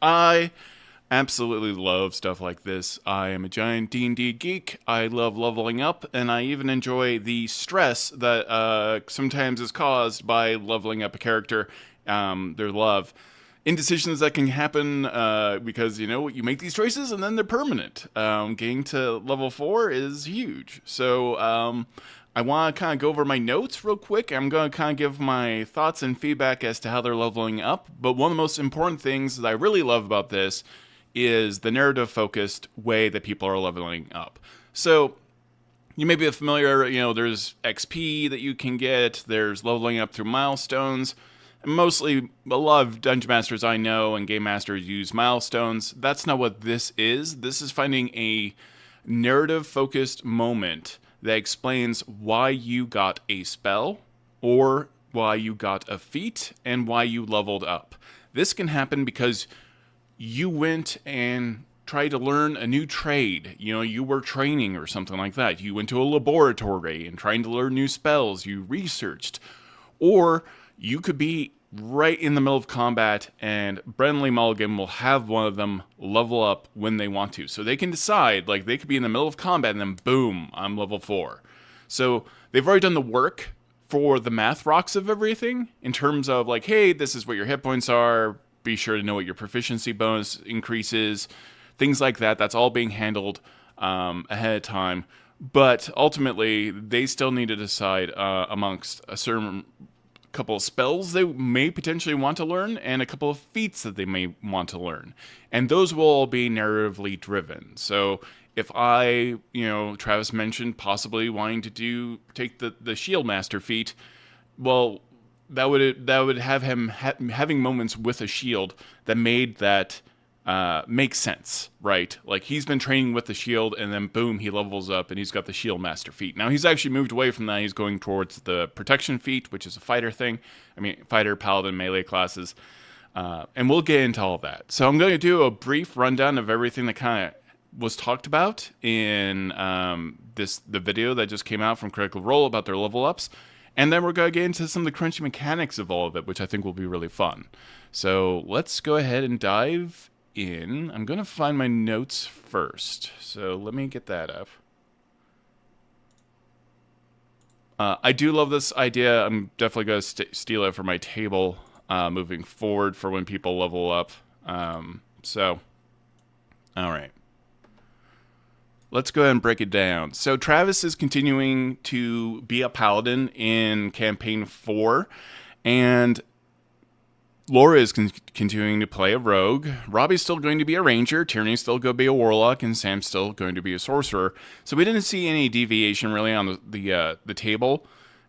I absolutely love stuff like this. I am a giant D&D geek. I love leveling up, and I even enjoy the stress that sometimes is caused by leveling up a character, their love. Indecisions that can happen because, you make these choices and then they're permanent. Getting to level 4 is huge. So I want to kind of go over my notes real quick. I'm going to kind of give my thoughts and feedback as to how they're leveling up. But one of the most important things that I really love about this is the narrative focused way that people are leveling up. So you may be familiar, there's XP that you can get, there's leveling up through milestones. And mostly, a lot of dungeon masters I know and game masters use milestones. That's not what this is. This is finding a narrative focused moment that explains why you got a spell or why you got a feat and why you leveled up. This can happen because you went and tried to learn a new trade. You were training or something like that. You went to a laboratory and trying to learn new spells. You researched. Or you could be right in the middle of combat and Brennan and Mulligan will have one of them level up when they want to. So they can decide, like they could be in the middle of combat and then boom, I'm level 4. So they've already done the work for the math rocks of everything in terms of like, hey, this is what your hit points are. Be sure to know what your proficiency bonus increases. Things like that. That's all being handled ahead of time. But ultimately, they still need to decide amongst a certain couple of spells they may potentially want to learn and a couple of feats that they may want to learn. And those will all be narratively driven. So if Travis mentioned possibly wanting to take the Shield Master feat, well, that would have him having moments with a shield that made that make sense, right? Like he's been training with the shield, and then boom, he levels up, and he's got the Shield Master feat. Now he's actually moved away from that. He's going towards the Protection feat, which is a fighter thing. Fighter, paladin, melee classes, and we'll get into all of that. So I'm going to do a brief rundown of everything that kind of was talked about in the video that just came out from Critical Role about their level ups. And then we're going to get into some of the crunchy mechanics of all of it, which I think will be really fun. So let's go ahead and dive in. I'm going to find my notes first. So let me get that up. I do love this idea. I'm definitely going to steal it for my table moving forward for when people level up. All right. Let's go ahead and break it down. So Travis is continuing to be a paladin in campaign 4, and Laura is continuing to play a rogue. Robbie's still going to be a ranger. Tyranny's still going to be a warlock, and Sam's still going to be a sorcerer. So we didn't see any deviation really on the table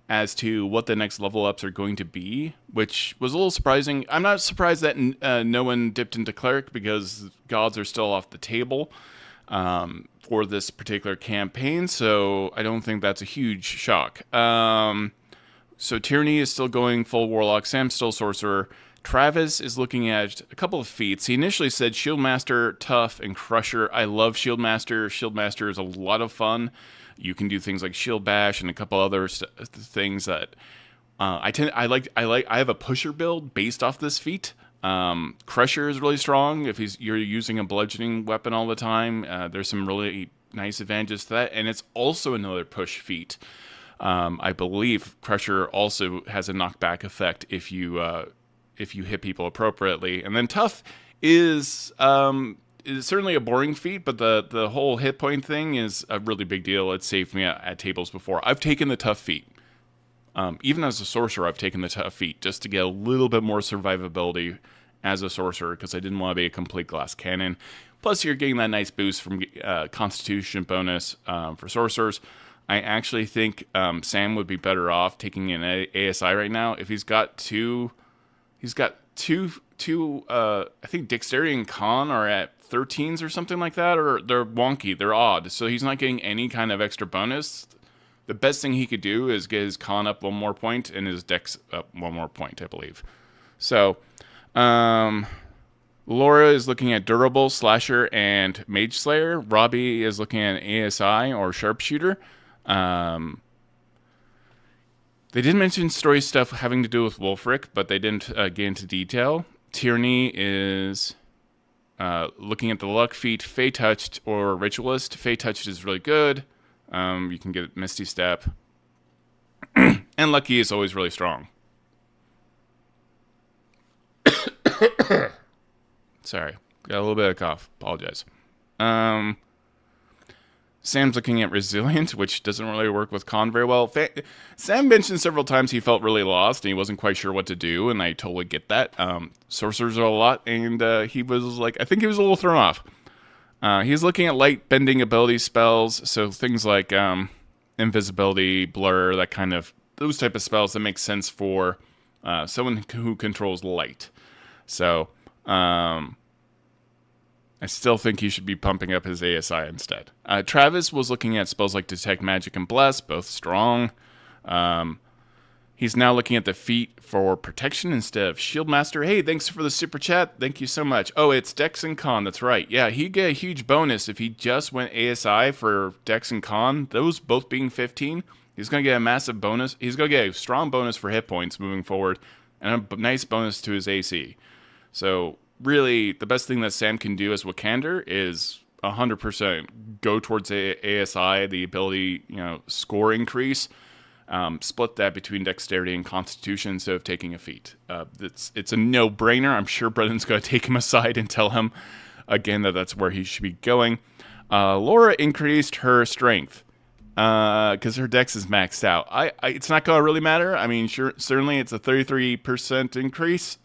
as to what the next level ups are going to be, which was a little surprising. I'm not surprised that no one dipped into cleric because gods are still off the table for this particular campaign, so I don't think that's a huge shock. So Tyranny is still going full warlock. Sam's still sorcerer. Travis is looking at a couple of feats. He initially said Shieldmaster, Tough, and Crusher. I love Shieldmaster. Shieldmaster is a lot of fun. You can do things like Shield Bash and a couple other things that I have a pusher build based off this feat. Crusher is really strong if you're using a bludgeoning weapon all the time. There's some really nice advantages to that, and it's also another push feat. I believe Crusher also has a knockback effect if you hit people appropriately. And then Tough is certainly a boring feat, but the whole hit point thing is a really big deal. It saved me at tables before. I've taken the Tough feat. Even as a sorcerer, I've taken the Tough feat just to get a little bit more survivability as a sorcerer because I didn't want to be a complete glass cannon. Plus, you're getting that nice boost from Constitution bonus for sorcerers. I actually think Sam would be better off taking an ASI right now if he's got two. He's got two. I think Dexterity and Con are at 13s or something like that, or they're wonky. They're odd, so he's not getting any kind of extra bonus. The best thing he could do is get his Con up one more point and his Dex up one more point, I believe. So, Laura is looking at Durable, Slasher, and Mage Slayer. Robbie is looking at ASI or Sharpshooter. They did mention story stuff having to do with Wulfric, but they didn't get into detail. Tyranny is Looking at the luck feat, Fey Touched or Ritualist. Fey Touched is really good. You can get Misty Step. And Lucky is always really strong. Sorry. Got a little bit of cough. Apologize. Sam's looking at Resilient, which doesn't really work with Con very well. Sam mentioned several times he felt really lost and he wasn't quite sure what to do, and I totally get that. Sorcerers are a lot, and he was like, I think he was a little thrown off. He's looking at light bending ability spells, so things like invisibility, blur, that kind of, those type of spells that make sense for someone who controls light. So, I still think he should be pumping up his ASI instead. Travis was looking at spells like Detect Magic and Bless, both strong. He's now looking at the feat for Protection instead of Shield Master. Hey, thanks for the super chat. Thank you so much. Oh, it's Dex and Con. That's right. Yeah, he'd get a huge bonus if he just went ASI for Dex and Con. Those both being 15. He's going to get a massive bonus. He's going to get a strong bonus for hit points moving forward and a nice bonus to his AC. So, really, the best thing that Sam can do as Wakander is 100% go towards ASI, the ability, score increase. Split that between Dexterity and Constitution instead of taking a feat. It's a no-brainer. I'm sure Brennan's going to take him aside and tell him again that that's where he should be going. Laura increased her strength because her dex is maxed out. It's not going to really matter. I mean, certainly it's a 33% increase.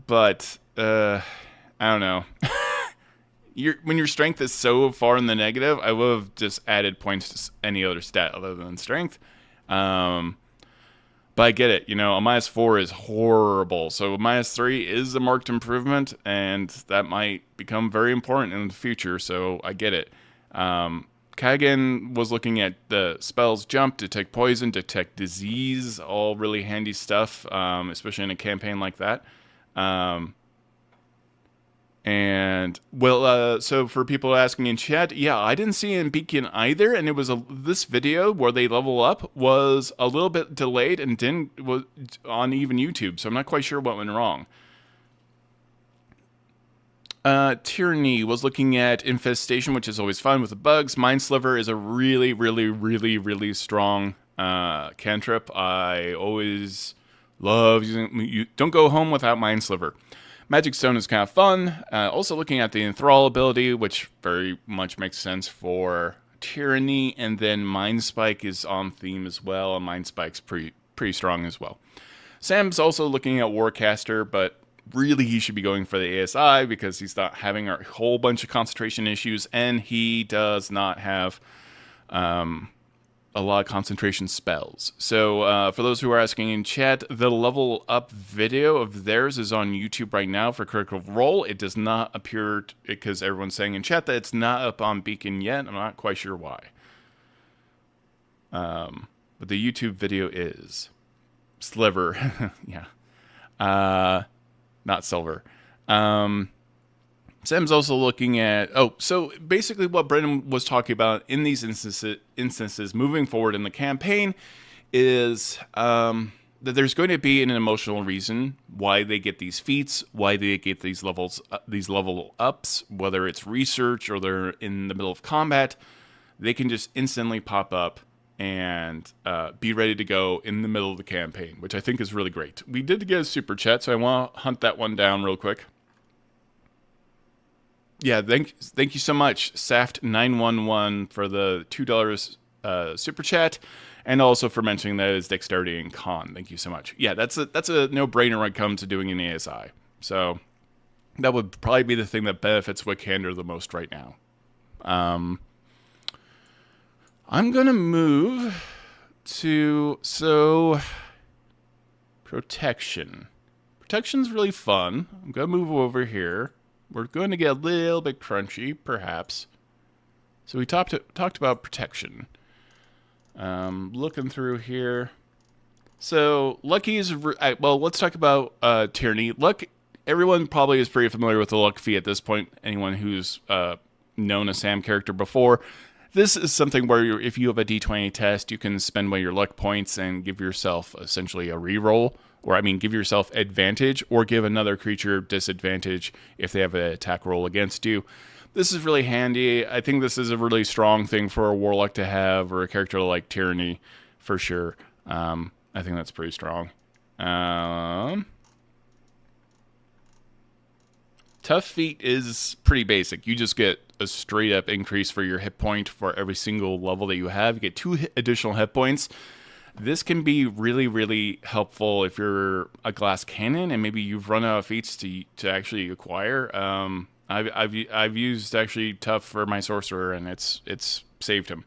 But I don't know. When your strength is so far in the negative, I would have just added points to any other stat other than strength. But I get it. A -4 is horrible. So a -3 is a marked improvement, and that might become very important in the future. So I get it. Kattigan was looking at the spells Jump, Detect Poison, Detect Disease, all really handy stuff, especially in a campaign like that. So for people asking in chat, yeah, I didn't see it in Beacon either, and it was this video where they level up was a little bit delayed and was on even YouTube, so I'm not quite sure what went wrong. Tyranny was looking at Infestation, which is always fun with the bugs. Mind Sliver is a really, really, really, really strong cantrip. I always love using. You don't go home without Mind Sliver. Magic Stone is kind of fun. Also looking at the Enthrall ability, which very much makes sense for Tyranny, and then Mind Spike is on theme as well, and Mind Spike's pretty strong as well. Sam's also looking at Warcaster, but really he should be going for the ASI because he's not having a whole bunch of concentration issues, and he does not have a lot of concentration spells. So for those who are asking in chat, the level up video of theirs is on YouTube right now for Critical Role. It does not appear because everyone's saying in chat that it's not up on Beacon yet. I'm not quite sure why. But the YouTube video is Sliver. Yeah. Not Silver. Sam's also looking at... so basically what Brennan was talking about in these instances moving forward in the campaign is that there's going to be an emotional reason why they get these feats, why they get these level ups, whether it's research or they're in the middle of combat. They can just instantly pop up and be ready to go in the middle of the campaign, which I think is really great. We did get a super chat, so I want to hunt that one down real quick. Yeah, thank you so much, Saft911, for the $2 super chat, and also for mentioning that it's Dexterity and Con. Thank you so much. Yeah, that's a no-brainer when it comes to doing an ASI. So that would probably be the thing that benefits Wikander the most right now. I'm gonna move to Protection. Protection's really fun. I'm gonna move over here. We're going to get a little bit crunchy, perhaps. So we talked about Protection. Looking through here. So Lucky is... well, let's talk about Tyranny. Luck, everyone probably is pretty familiar with the Luck fee at this point. Anyone who's known a Sam character before. This is something where if you have a D20 test, you can spend one of your luck points and give yourself essentially a reroll or I mean, give yourself advantage, or give another creature disadvantage if they have an attack roll against you. This is really handy. I think this is a really strong thing for a warlock to have, or a character like Tyranny, for sure. I think that's pretty strong. Tough feat is pretty basic. You just get a straight up increase for your hit point for every single level that you have. You get 2 additional hit points. This can be really, really helpful if you're a glass cannon and maybe you've run out of feats to actually acquire. I've used actually tough for my sorcerer, and it's saved him.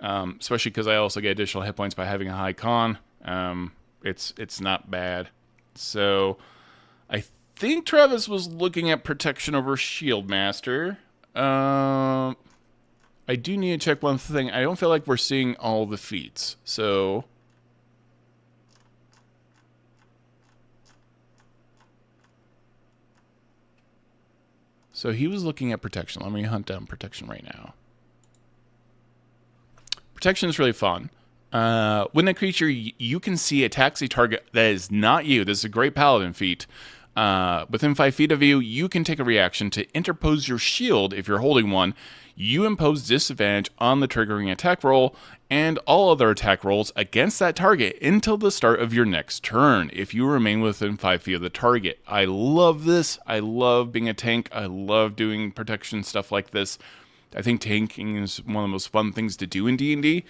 Especially because I also get additional hit points by having a high con. It's not bad. So I think Travis was looking at protection over Shield Master. I do need to check one thing. I don't feel like we're seeing all the feats. So he was looking at protection. Let me hunt down protection right now. Protection is really fun. When a creature you can see attacks a target that is not you, this is a great paladin feat. Within 5 feet of you, you can take a reaction to interpose your shield if you're holding one. You impose disadvantage on the triggering attack roll and all other attack rolls against that target until the start of your next turn if you remain within 5 feet of the target. I love this. I love being a tank. I love doing protection stuff like this. I think tanking is one of the most fun things to do in D&D.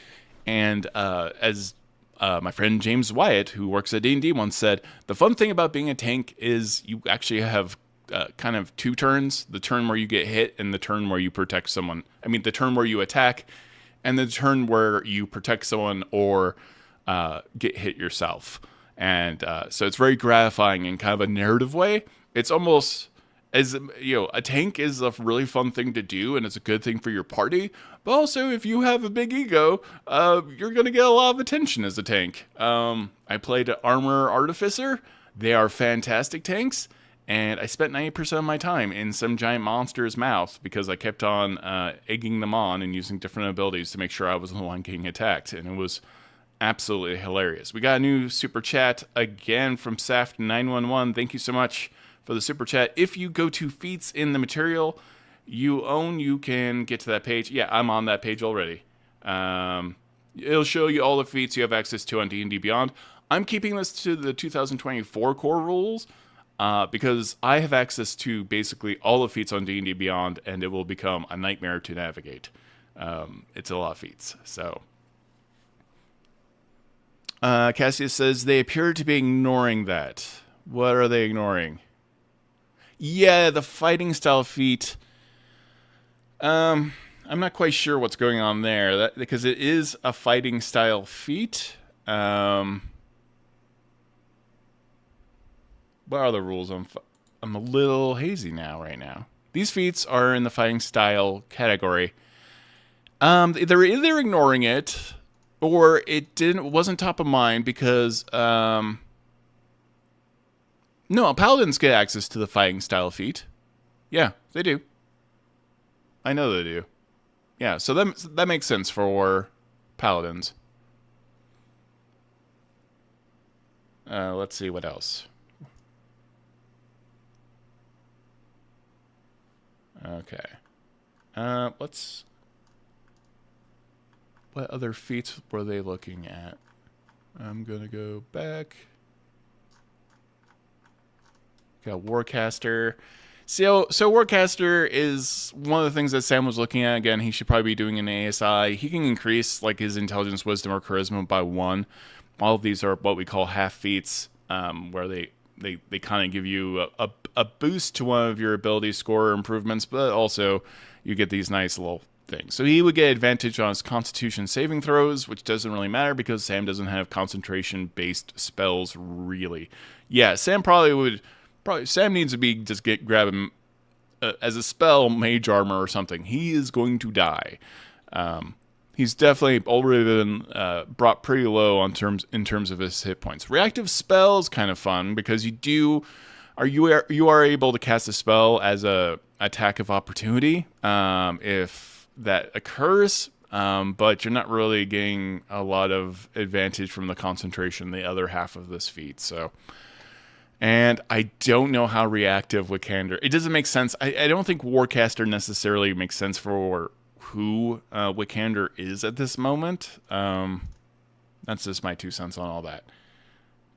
And as my friend James Wyatt, who works at D&D, once said, the fun thing about being a tank is you actually have kind of 2 turns. The turn where you get hit and the turn where you protect someone. I mean, the turn where you attack and the turn where you protect someone or get hit yourself. And so it's very gratifying in kind of a narrative way. It's almost... as you know, a tank is a really fun thing to do, and it's a good thing for your party. But also, if you have a big ego, you're going to get a lot of attention as a tank. I played Armor Artificer. They are fantastic tanks, and I spent 90% of my time in some giant monster's mouth because I kept on egging them on and using different abilities to make sure I was the one getting attacked, and it was absolutely hilarious. We got a new super chat again from Saft911. Thank you so much for the super chat. If you go to feats in the material you own, you can get to that page. Yeah, I'm on that page already. It'll show you all the feats you have access to on D&D Beyond. I'm keeping this to the 2024 core rules because I have access to basically all the feats on D&D Beyond, and it will become a nightmare to navigate. It's a lot of feats. So Cassius says they appear to be ignoring that. What are they ignoring? Yeah, the fighting style feat. I'm not quite sure what's going on there, because it is a fighting style feat. What are the rules? I'm a little hazy right now. These feats are in the fighting style category. They're either ignoring it, or it wasn't top of mind because no, paladins get access to the fighting style feat. Yeah, they do. I know they do. Yeah, so that makes sense for paladins. Let's see what else. Okay. What other feats were they looking at? I'm gonna go back. Got Warcaster. So Warcaster is one of the things that Sam was looking at. Again, he should probably be doing an ASI. He can increase like his intelligence, wisdom, or charisma by 1. All of these are what we call half feats, where they kind of give you a boost to one of your ability score improvements, but also you get these nice little things. So he would get advantage on his Constitution saving throws, which doesn't really matter because Sam doesn't have concentration-based spells, really. Yeah, Sam Sam needs to be just grab him as a spell, mage armor or something. He is going to die. He's definitely already been brought pretty low in terms of his hit points. Reactive spell is kind of fun because you are able to cast a spell as a attack of opportunity if that occurs. but you're not really getting a lot of advantage from the concentration the other half of this feat. So, and I don't know how reactive Wickander. It doesn't make sense. I don't think Warcaster necessarily makes sense for who Wickander is at this moment. That's just my 2 cents on all that.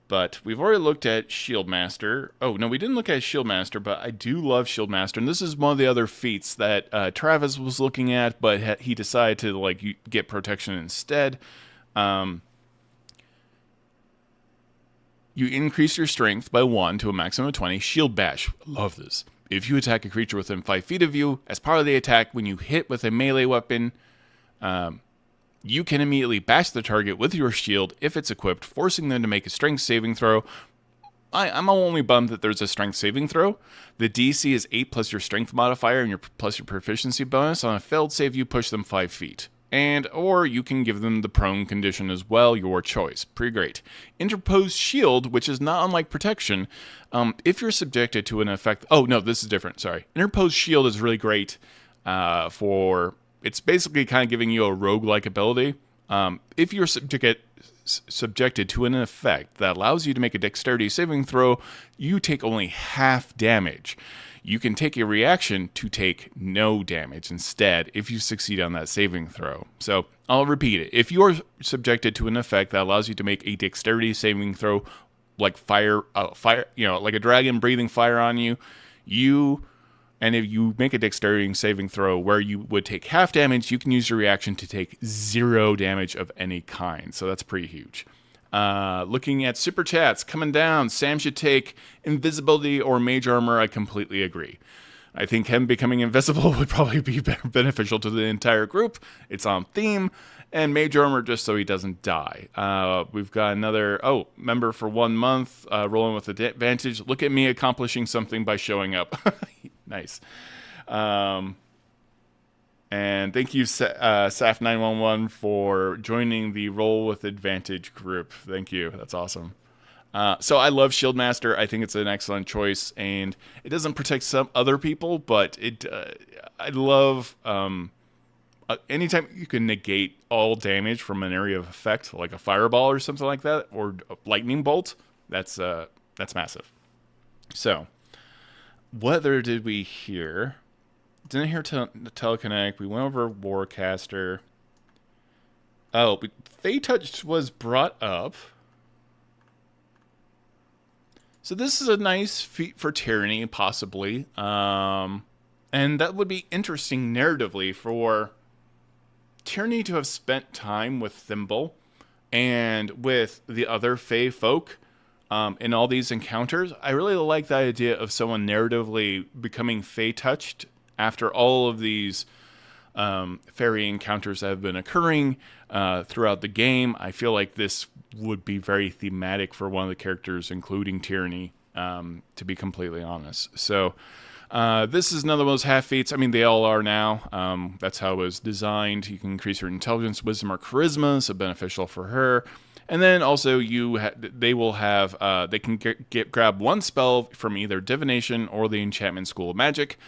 But we've already looked at Shieldmaster. Oh, no, we didn't look at Shieldmaster, but I do love Shieldmaster. And this is one of the other feats that Travis was looking at, but he decided to get protection instead. You increase your strength by 1 to a maximum of 20. Shield Bash. Love this. If you attack a creature within 5 feet of you, as part of the attack, when you hit with a melee weapon, you can immediately bash the target with your shield if it's equipped, forcing them to make a strength saving throw. I'm only bummed that there's a strength saving throw. The DC is 8 plus your strength modifier and plus your proficiency bonus. On a failed save, you push them 5 feet. Or you can give them the prone condition as well, your choice. Pretty great. Interposed shield, which is not unlike protection, if you're subjected to an effect... Oh, no, this is different, sorry. Interposed shield is really great for... It's basically kind of giving you a roguelike ability. If you're subjected to an effect that allows you to make a dexterity saving throw, you take only half damage. You can take a reaction to take no damage instead if you succeed on that saving throw. So I'll repeat it. If you're subjected to an effect that allows you to make a dexterity saving throw, like fire, like a dragon breathing fire on you, and if you make a dexterity saving throw where you would take half damage, you can use your reaction to take 0 damage of any kind. So that's pretty huge. Looking at super chats coming down, Sam should take invisibility or mage armor. I completely agree. I think him becoming invisible would probably be beneficial to the entire group. It's on theme. And mage armor just so he doesn't die. We've got another, member for 1 month, rolling with advantage. Look at me accomplishing something by showing up. Nice. And thank you, SAF911, for joining the Roll with Advantage group. Thank you. That's awesome. So I love Shieldmaster. I think it's an excellent choice, and it doesn't protect some other people, but I love anytime you can negate all damage from an area of effect, like a fireball or something like that, or a lightning bolt. That's massive. So, what other did we hear? Didn't hear Telekinetic. We went over Warcaster. Oh, Fey Touch was brought up. So this is a nice feat for Tyranny, possibly. And that would be interesting narratively for Tyranny to have spent time with Thimble and with the other Fey folk in all these encounters. I really like the idea of someone narratively becoming Fey touched after all of these fairy encounters that have been occurring throughout the game. I feel like this would be very thematic for one of the characters, including Tyranny, to be completely honest. So this is another one of those half feats. I mean, they all are now. That's how it was designed. You can increase your intelligence, wisdom, or charisma, so beneficial for her. And then also they will have they can grab one spell from either divination or the enchantment school of magic.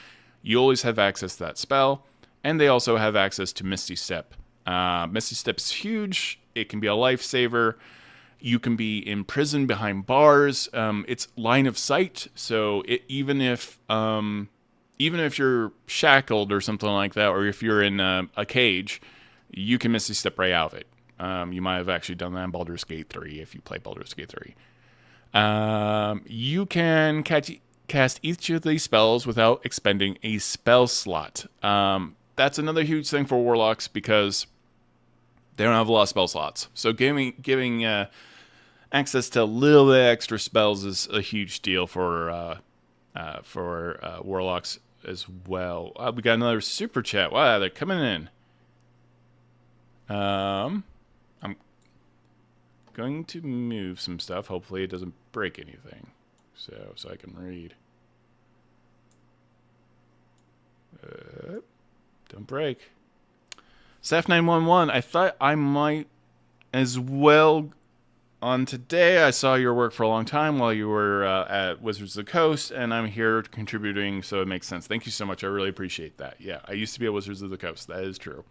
You always have access to that spell, and they also have access to Misty Step. Misty Step's huge. It can be a lifesaver. You can be imprisoned behind bars. It's line of sight, so even if you're shackled or something like that, or if you're in a cage, you can Misty Step right out of it. You might have actually done that in Baldur's Gate 3 if you play Baldur's Gate 3. You can cast each of these spells without expending a spell slot. That's another huge thing for warlocks because they don't have a lot of spell slots. So giving access to a little bit extra spells is a huge deal for warlocks as well. We got another super chat. Wow, they're coming in. I'm going to move some stuff. Hopefully it doesn't break anything. So I can read. Don't break. Saf911, I thought I might as well on today. I saw your work for a long time while you were at Wizards of the Coast, and I'm here contributing, so it makes sense. Thank you so much. I really appreciate that. Yeah, I used to be at Wizards of the Coast. That is true.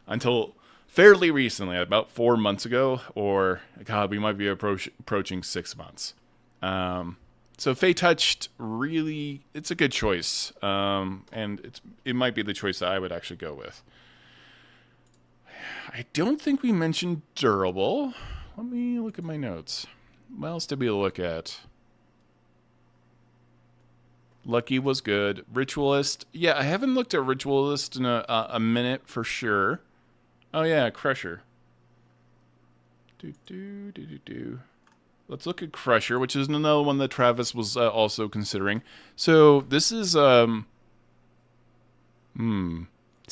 until fairly recently, about 4 months ago, or God, we might be approaching 6 months. So Fey Touched, really, it's a good choice, and it might be the choice that I would actually go with. I don't think we mentioned Durable. Let me look at my notes. What else did we look at? Lucky was good. Ritualist. Yeah, I haven't looked at Ritualist in a minute for sure. Oh yeah, Crusher. Let's look at Crusher, which is another one that Travis was also considering. So this is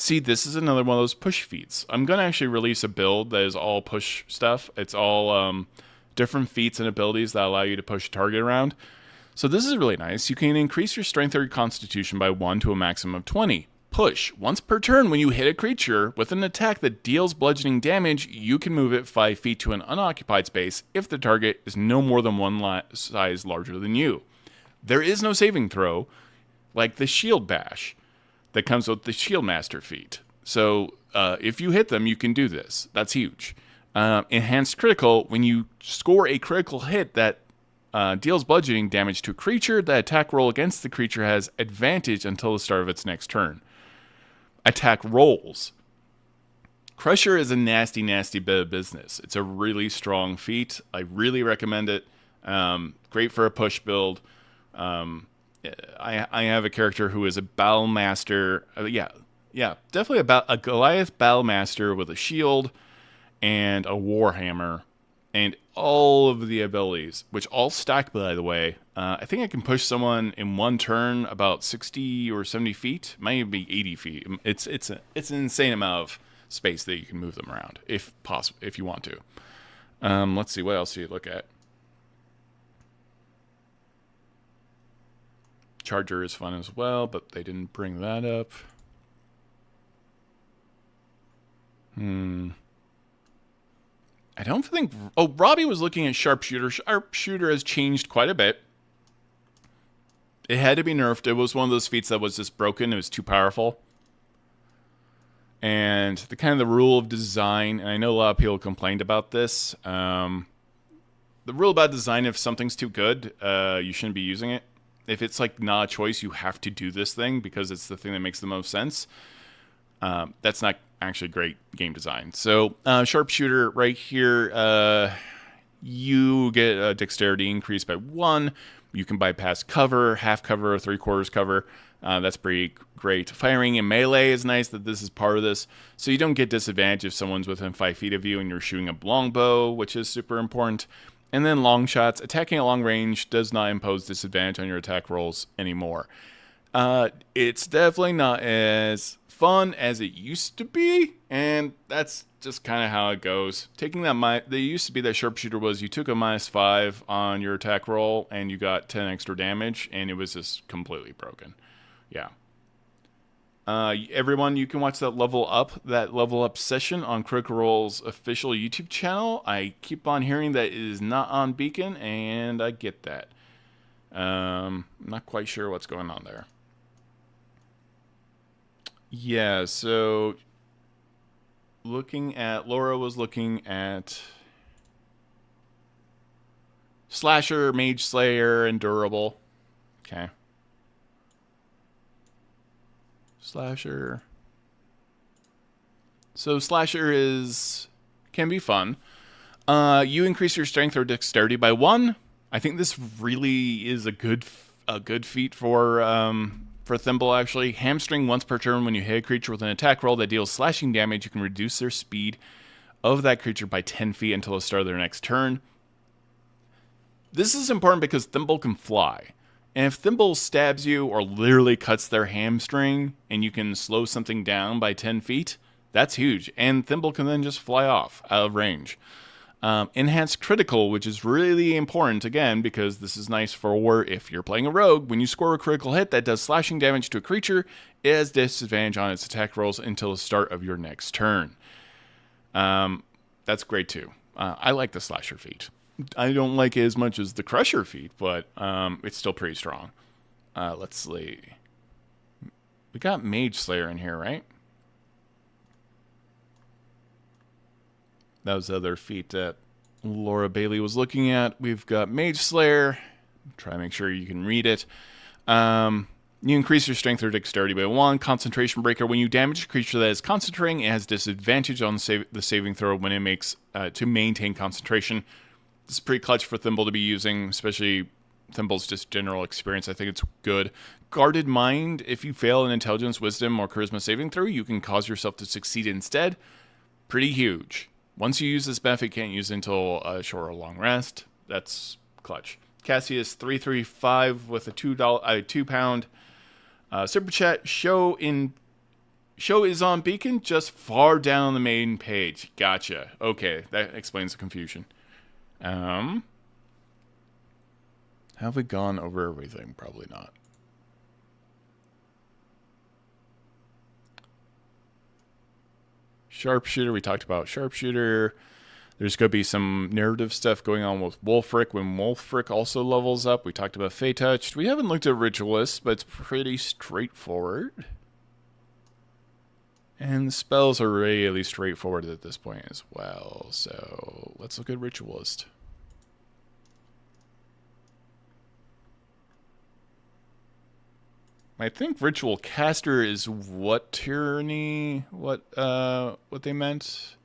See, this is another one of those push feats. I'm gonna actually release a build that is all push stuff. It's all different feats and abilities that allow you to push a target around. So this is really nice. You can increase your strength or your constitution by 1 to a maximum of 20. Push. Once per turn, when you hit a creature with an attack that deals bludgeoning damage, you can move it 5 feet to an unoccupied space if the target is no more than one size larger than you. There is no saving throw, like the Shield Bash that comes with the Shield Master feat. So if you hit them, you can do this. That's huge. Enhanced Critical. When you score a critical hit that deals bludgeoning damage to a creature, the attack roll against the creature has advantage until the start of its next turn. Attack rolls. Crusher is a nasty, nasty bit of business. It's a really strong feat. I really recommend it. Great for a push build. I have a character who is a Battle Master. Yeah, definitely about a Goliath Battle Master with a shield and a Warhammer and all of the abilities, which all stack, by the way. I think I can push someone in one turn about 60 or 70 feet. Might even be 80 feet. It's an insane amount of space that you can move them around, if possible, if you want to. Let's see, what else do you look at? Charger is fun as well, but they didn't bring that up. I don't think... Oh, Robbie was looking at Sharpshooter. Sharpshooter has changed quite a bit. It had to be nerfed. It was one of those feats that was just broken. It was too powerful. And the kind of the rule of design, and I know a lot of people complained about this. The rule about design, if something's too good, you shouldn't be using it. If it's like not a choice, you have to do this thing because it's the thing that makes the most sense. That's not actually great game design. So Sharpshooter right here, you get a dexterity increase by 1. You can bypass cover, half cover, 3/4 cover. That's pretty great. Firing and melee is nice that this is part of this. So you don't get disadvantage if someone's within 5 feet of you and you're shooting a longbow, which is super important. And then long shots. Attacking at long range does not impose disadvantage on your attack rolls anymore. It's definitely not as fun as it used to be, and that's just kind of how it goes. Taking that, there used to be that Sharpshooter was you took a -5 on your attack roll and you got 10 extra damage, and it was just completely broken. Yeah. Everyone, you can watch that level up session on Critical Role's official YouTube channel. I keep on hearing that it is not on Beacon, and I get that. I'm not quite sure what's going on there. Yeah, so Laura was looking at Slasher, Mage Slayer, and Durable. Okay. Slasher. So Slasher can be fun. You increase your strength or dexterity by 1. I think this really is a good feat for Thimble, actually. Hamstring once per turn. When you hit a creature with an attack roll that deals slashing damage, you can reduce their speed of that creature by 10 feet until the start of their next turn. This is important because Thimble can fly. And if Thimble stabs you or literally cuts their hamstring and you can slow something down by 10 feet, that's huge. And Thimble can then just fly off out of range. Enhanced Critical, which is really important, again, because this is nice for if you're playing a rogue. When you score a critical hit that does slashing damage to a creature, it has disadvantage on its attack rolls until the start of your next turn. That's great, too. I like the Slasher feat. I don't like it as much as the Crusher feat, but it's still pretty strong. Let's see. We got Mage Slayer in here, right? That was the other feat that Laura Bailey was looking at. We've got Mage Slayer. Try to make sure you can read it. You increase your strength or dexterity by 1. Concentration Breaker. When you damage a creature that is concentrating, it has disadvantage on the saving throw when it makes to maintain concentration. This is pretty clutch for Thimble to be using, especially Thimble's just general experience. I think it's good. Guarded Mind. If you fail an Intelligence, Wisdom, or Charisma saving throw, you can cause yourself to succeed instead. Pretty huge. Once you use this buff, you can't use it until a short or long rest. That's clutch. Cassius 335 with a £2 super chat. Show is on Beacon, just far down the main page. Gotcha. Okay, that explains the confusion. Have we gone over everything? Probably not. Sharpshooter, we talked about Sharpshooter. There's going to be some narrative stuff going on with Wulfric when Wulfric also levels up. We talked about Fey Touched. We haven't looked at Ritualist, but it's pretty straightforward. And the spells are really straightforward at this point as well. So let's look at Ritualist. I think Ritual Caster is what Tyranny, what they meant.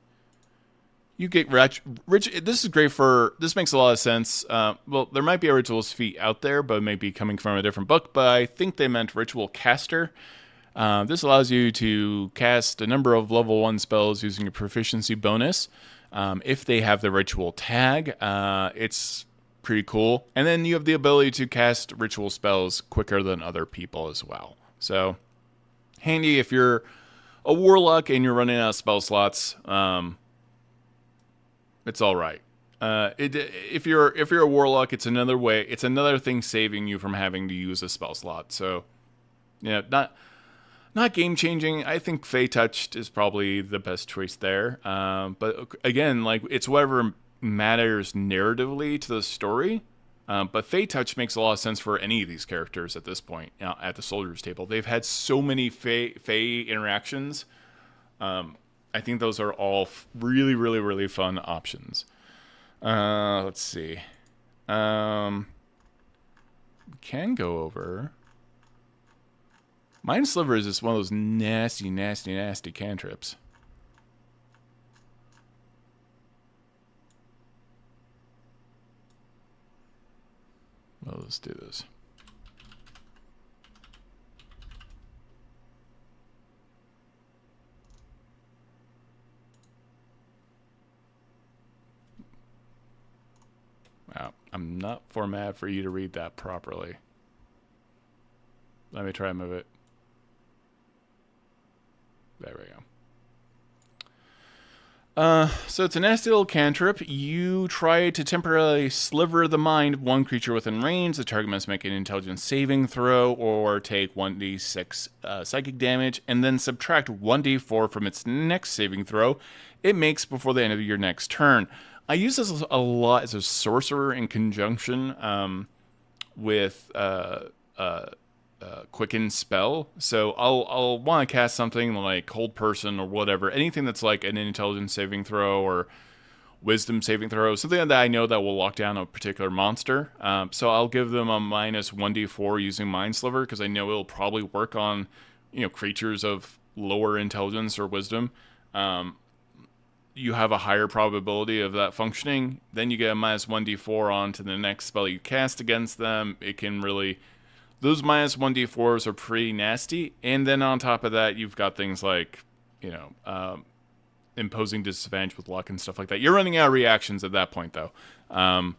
You get rich. This is great for. This makes a lot of sense. Well, there might be a Ritualist feat out there, but maybe coming from a different book. But I think they meant Ritual Caster. This allows you to cast a number of level 1 spells using a proficiency bonus. If they have the Ritual tag, it's pretty cool. And then you have the ability to cast ritual spells quicker than other people as well. So handy if you're a warlock and you're running out of spell slots. It's all right. If you're a warlock, it's another way. It's another thing saving you from having to use a spell slot. So yeah, not game changing. I think Fey Touched is probably the best choice there. But again, like it's whatever matters narratively to the story. But Fey Touch makes a lot of sense for any of these characters at this point at the soldiers table. They've had so many Fey interactions. I think those are all really, really, really fun options. Let's see. We can go over. Mind Sliver is just one of those nasty, nasty, nasty cantrips. Well, let's do this. Wow, I'm not formatted for you to read that properly. Let me try and move it. There we go. So it's a nasty little cantrip. You try to temporarily sliver the mind of one creature within range. The target must make an intelligence saving throw or take 1d6 psychic damage, and then subtract 1d4 from its next saving throw it makes before the end of your next turn. I use this a lot as a sorcerer in conjunction with Quicken spell. So I'll want to cast something like Hold Person or whatever, anything that's like an intelligence saving throw or wisdom saving throw, something that I know that will lock down a particular monster. So I'll give them a minus 1d4 using Mind Sliver because I know it'll probably work on creatures of lower intelligence or wisdom. You have a higher probability of that functioning. Then you get a minus 1d4 on to the next spell you cast against them. It can really... Those minus 1d4s are pretty nasty. And then on top of that, you've got things like, imposing disadvantage with luck and stuff like that. You're running out of reactions at that point, though. And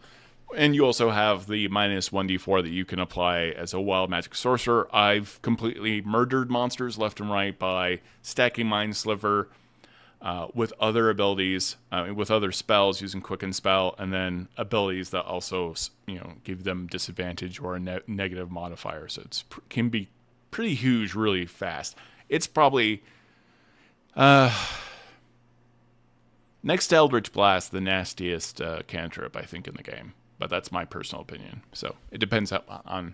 you also have the minus 1d4 that you can apply as a wild magic sorcerer. I've completely murdered monsters left and right by stacking Mind Sliver with other abilities, with other spells using Quicken Spell, and then abilities that also, give them disadvantage or a negative modifier. So it can be pretty huge really fast. It's probably, next to Eldritch Blast, the nastiest cantrip, I think, in the game. But that's my personal opinion. So it depends on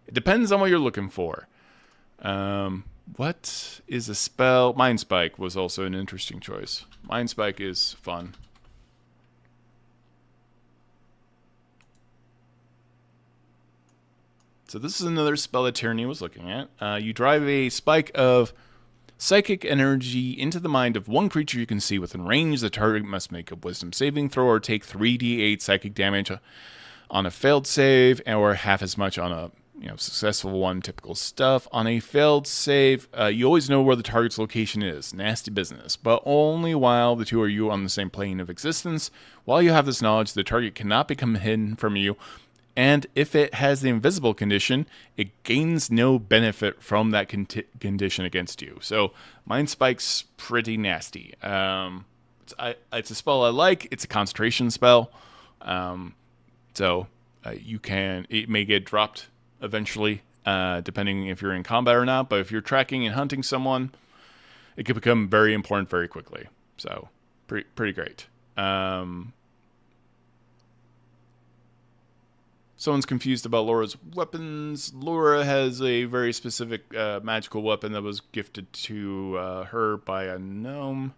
what you're looking for. What is a spell? Mind Spike was also an interesting choice. Mind Spike is fun. So this is another spell that Tyranny was looking at. You drive a spike of psychic energy into the mind of one creature you can see within range. The target must make a wisdom saving throw or take 3d8 psychic damage on a failed save, or half as much on a successful one. Typical stuff. On a failed save, you always know where the target's location is. Nasty business. But only while the two are you on the same plane of existence. While you have this knowledge, the target cannot become hidden from you. And if it has the invisible condition, it gains no benefit from that condition against you. So Mind Spike's pretty nasty. It's a spell I like. It's a concentration spell. So it may get dropped eventually, depending if you're in combat or not. But if you're tracking and hunting someone, it can become very important very quickly. So pretty great. Someone's confused about Laura's weapons. Laura has a very specific magical weapon that was gifted to her by a gnome.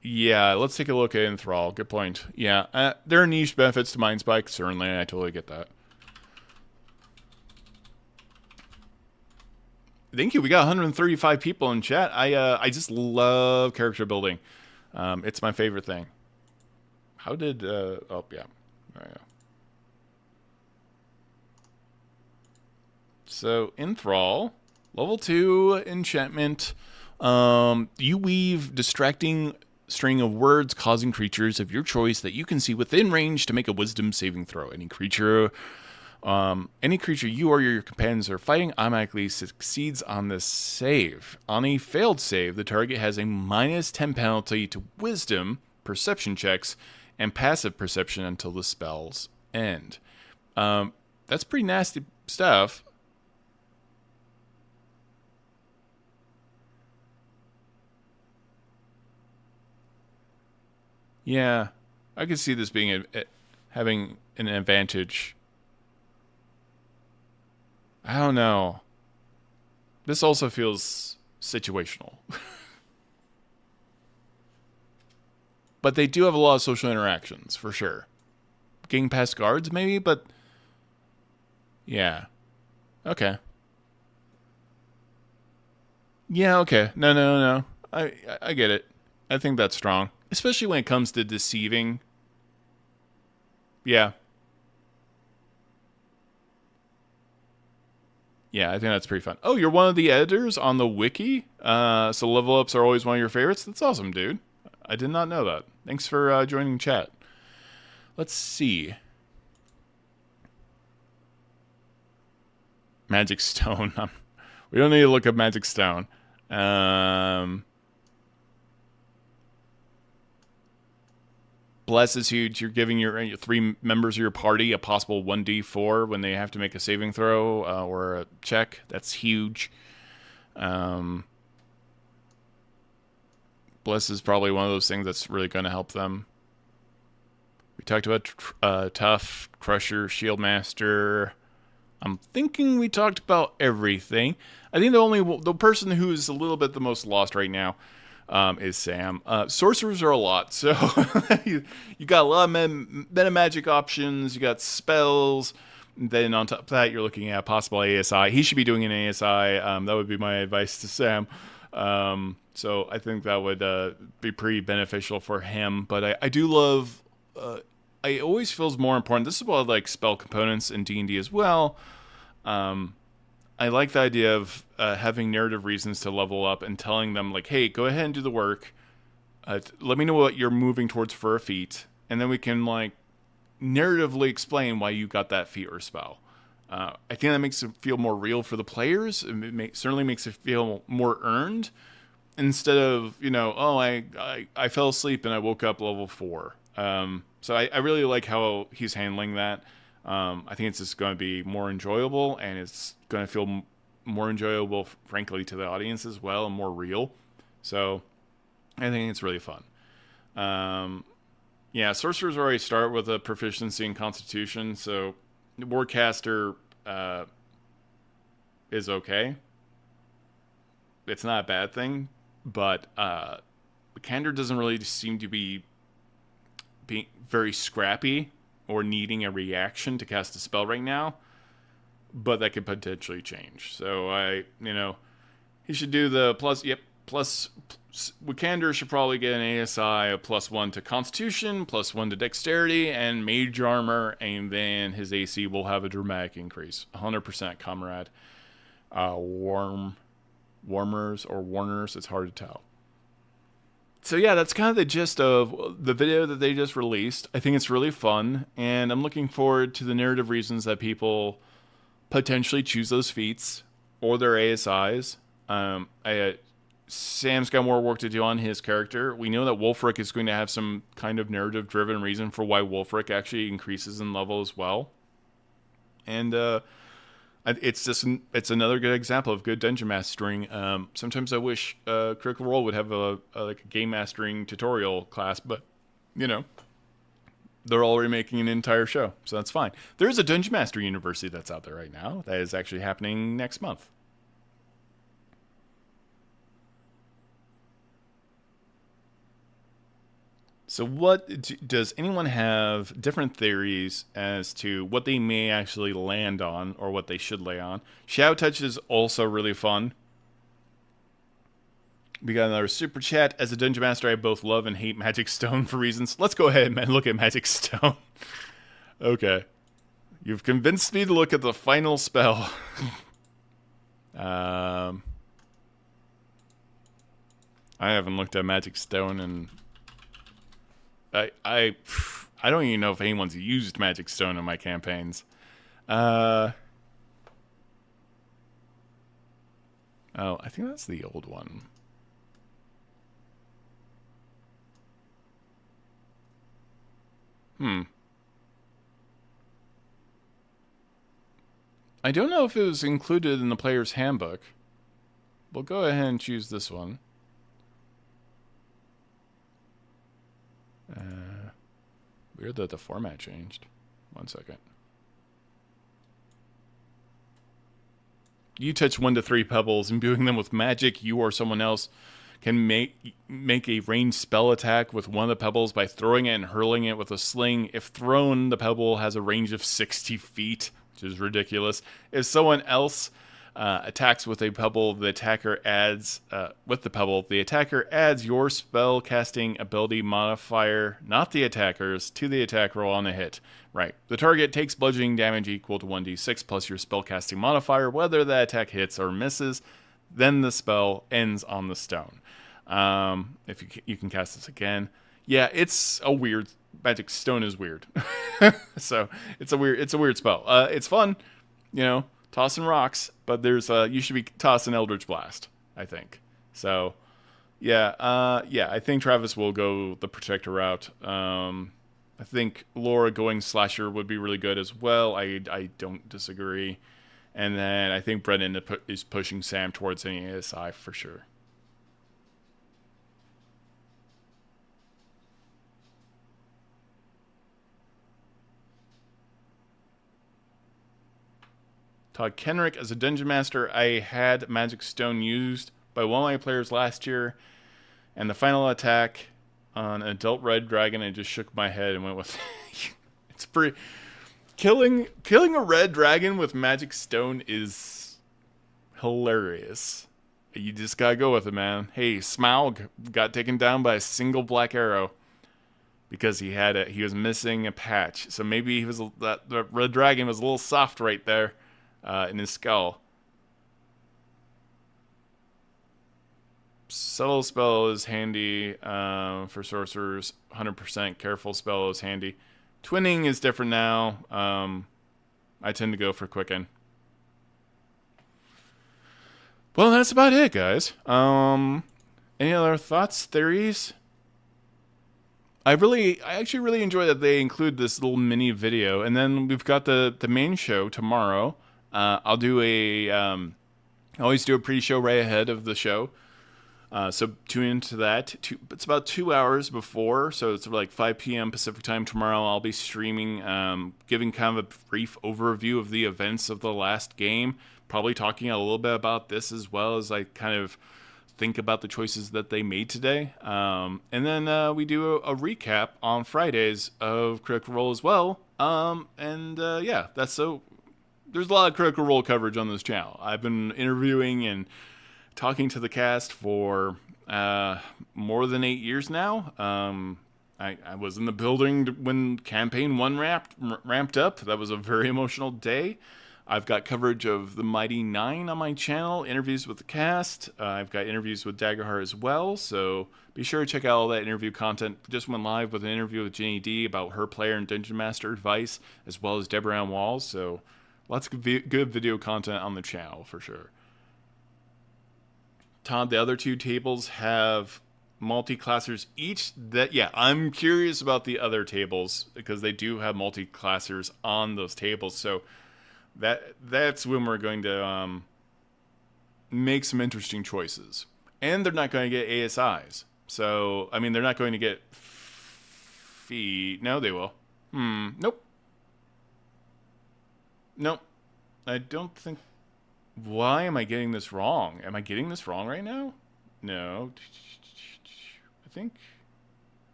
Yeah, let's take a look at Enthrall. Good point. Yeah, there are niche benefits to Mind Spike. Certainly, I totally get that. Thank you. We got 135 people in chat. I just love character building. It's my favorite thing. How did... oh, yeah. There we go. So, Enthrall. Level 2 enchantment. You weave distracting string of words causing creatures of your choice that you can see within range to make a wisdom saving throw. Any creature you or your companions are fighting automatically succeeds on this save. On a failed save, the target has a -10 penalty to wisdom perception checks and passive perception until the spells end. That's pretty nasty stuff. Yeah, I could see this being having an advantage. I don't know. This also feels situational. But they do have a lot of social interactions, for sure. Getting past guards, maybe, but... yeah. Okay. Yeah, okay. No. I get it. I think that's strong. Especially when it comes to deceiving. Yeah. Yeah, I think that's pretty fun. Oh, you're one of the editors on the wiki? So level ups are always one of your favorites? That's awesome, dude. I did not know that. Thanks for joining chat. Let's see. Magic Stone. We don't need to look up Magic Stone. Bless is huge. You're giving your 3 members of your party a possible 1d4 when they have to make a saving throw or a check. That's huge. Bless is probably one of those things that's really going to help them. We talked about Tough, Crusher, Shield Master. I'm thinking we talked about everything. I think the person who's a little bit the most lost right now is Sam. Sorcerers are a lot, so you got a lot of meta magic options. You got spells. Then on top of that, you're looking at possible ASI. He should be doing an ASI. That would be my advice to Sam. So I think that would be pretty beneficial for him. But I do love... it always feels more important. This is why I like spell components in D&D as well. I like the idea of having narrative reasons to level up and telling them, like, hey, go ahead and do the work. Let me know what you're moving towards for a feat. And then we can, like, narratively explain why you got that feat or spell. I think that makes it feel more real for the players. It certainly makes it feel more earned. Instead of, I fell asleep and I woke up level 4. So I really like how he's handling that. I think it's just going to be more enjoyable, and it's going to feel more enjoyable, frankly, to the audience as well, and more real. So I think it's really fun. Sorcerers already start with a proficiency in Constitution, so the Warcaster is okay. It's not a bad thing, but Candor doesn't really seem to be being very scrappy or needing a reaction to cast a spell right now, but that could potentially change. So he should do the plus. Yep, plus. Wikander should probably get an ASI of +1 to Constitution, +1 to Dexterity, and Mage Armor, and then his AC will have a dramatic increase. 100%, comrade. Warmers or Warners, it's hard to tell. So yeah, that's kind of the gist of the video that they just released. I think it's really fun, and I'm looking forward to the narrative reasons that people potentially choose those feats or their ASIs. Sam's got more work to do on his character. We know that Wulfric is going to have some kind of narrative-driven reason for why Wulfric actually increases in level as well. And it's another good example of good dungeon mastering. Sometimes I wish Critical Role would have a game mastering tutorial class, but they're already making an entire show, so that's fine. There is a Dungeon Master University that's out there right now that is actually happening next month. So does anyone have different theories as to what they may actually land on or what they should lay on? Shadow Touch is also really fun. We got another super chat. As a Dungeon Master, I both love and hate Magic Stone for reasons. Let's go ahead and look at Magic Stone. Okay. You've convinced me to look at the final spell. I haven't looked at Magic Stone and I don't even know if anyone's used Magic Stone in my campaigns. Oh, I think that's the old one. I don't know if it was included in the player's handbook. We'll go ahead and choose this one. Weird that the format changed. 1 second. You touch 1 to 3 pebbles, imbuing them with magic. You or someone else can make a ranged spell attack with one of the pebbles by throwing it and hurling it with a sling. If thrown, the pebble has a range of 60 feet, which is ridiculous. If someone else attacks with a pebble, the attacker adds the attacker adds your spell casting ability modifier, not the attacker's, to the attack roll on a hit. Right. The target takes bludgeoning damage equal to 1d6 plus your spell casting modifier, whether the attack hits or misses. Then the spell ends on the stone. If you can cast this again. Yeah, it's a weird. Magic Stone is weird. So it's a weird spell. It's fun, tossing rocks, but you should be tossing Eldritch Blast, I think. So, yeah, I think Travis will go the Protector route. I think Laura going Slasher would be really good as well. I don't disagree. And then I think Brennan is pushing Sam towards any ASI for sure. Todd Kenrick, as a Dungeon Master, I had Magic Stone used by one of my players last year, and the final attack on an adult red dragon, I just shook my head and went with it's pretty killing a red dragon with Magic Stone is hilarious. You just gotta go with it, man. Hey, Smaug got taken down by a single black arrow because he was missing a patch. So maybe the red dragon was a little soft right there. In his skull. Subtle spell is handy for sorcerers. 100% careful spell is handy. Twinning is different now. I tend to go for Quicken. Well, that's about it, guys. Any other thoughts, theories? I actually really enjoy that they include this little mini video, and then we've got the main show tomorrow. I'll do I always do a pre-show right ahead of the show. So tune into that. It's about 2 hours before, so it's like 5 p.m. Pacific time tomorrow. I'll be streaming, giving kind of a brief overview of the events of the last game. Probably talking a little bit about this as well as I kind of think about the choices that they made today. And then we do a recap on Fridays of Critical Role as well. Yeah, that's so. There's a lot of Critical Role coverage on this channel. I've been interviewing and talking to the cast for more than 8 years now. I was in the building when Campaign 1 ramped up. That was a very emotional day. I've got coverage of the Mighty Nine on my channel, interviews with the cast. I've got interviews with Daggerheart as well, so be sure to check out all that interview content. Just went live with an interview with Jenny D about her player and Dungeon Master advice, as well as Deborah Ann Walls, so lots of good video content on the channel for sure. Todd, the other two tables have multi-classers each. I'm curious about the other tables because they do have multi-classers on those tables, so that's when we're going to make some interesting choices. And they're not going to get ASIs. So, I mean, they're not going to get feet. No, they will. Nope. Nope. I don't think... Why am I getting this wrong? Am I getting this wrong right now? No. I think...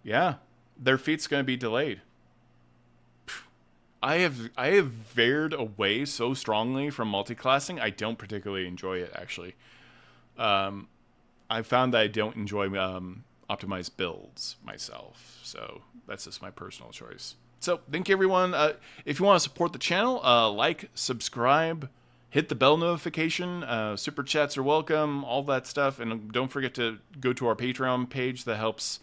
Yeah. Their feet's going to be delayed. I have veered away so strongly from multi-classing. I don't particularly enjoy it, actually. I found that I don't enjoy optimized builds myself. So that's just my personal choice. So thank you, everyone. If you want to support the channel, like, subscribe, hit the bell notification. Super chats are welcome, all that stuff. And don't forget to go to our Patreon page that helps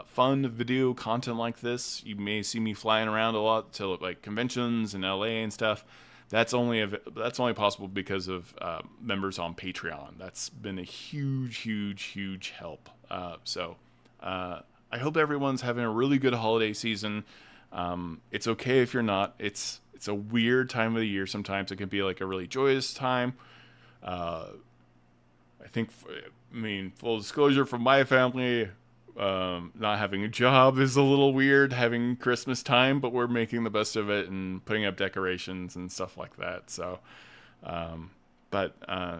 fun video content like this. You may see me flying around a lot to like conventions in LA and stuff. That's only possible because of members on Patreon. That's been a huge help. I hope everyone's having a really good holiday season. It's okay if you're not. It's a weird time of the year. Sometimes it can be like a really joyous time. I think, full disclosure from my family, not having a job is a little weird having Christmas time, but we're making the best of it and putting up decorations and stuff like that. So,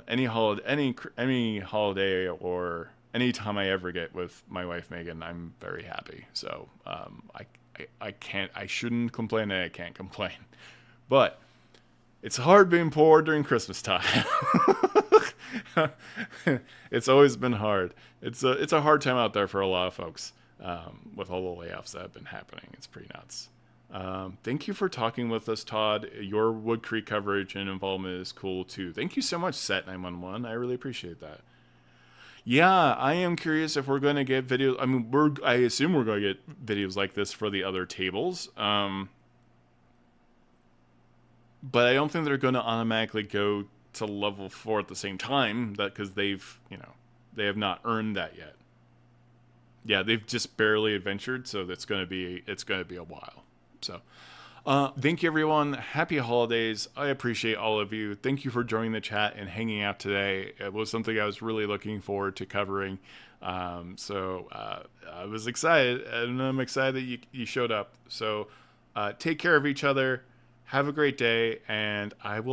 any holiday or any time I ever get with my wife Megan, I'm very happy. So, I shouldn't complain and I can't complain, but it's hard being poor during Christmas time. It's always been hard. It's a hard time out there for a lot of folks with all the layoffs that have been happening. It's pretty nuts. Thank you for talking with us, Todd. Your Wood Creek coverage and involvement is cool too. Thank you so much, Set911. I really appreciate that. Yeah, I am curious if we're going to get videos. I assume we're going to get videos like this for the other tables. But I don't think they're going to automatically go to level 4 at the same time, because they have not earned that yet. Yeah, they've just barely adventured, so it's going to be a while. So, thank you, everyone. Happy holidays. I appreciate all of you. Thank you for joining the chat and hanging out today. It was something I was really looking forward to covering. I was excited, and I'm excited that you showed up. So, take care of each other. Have a great day, and I will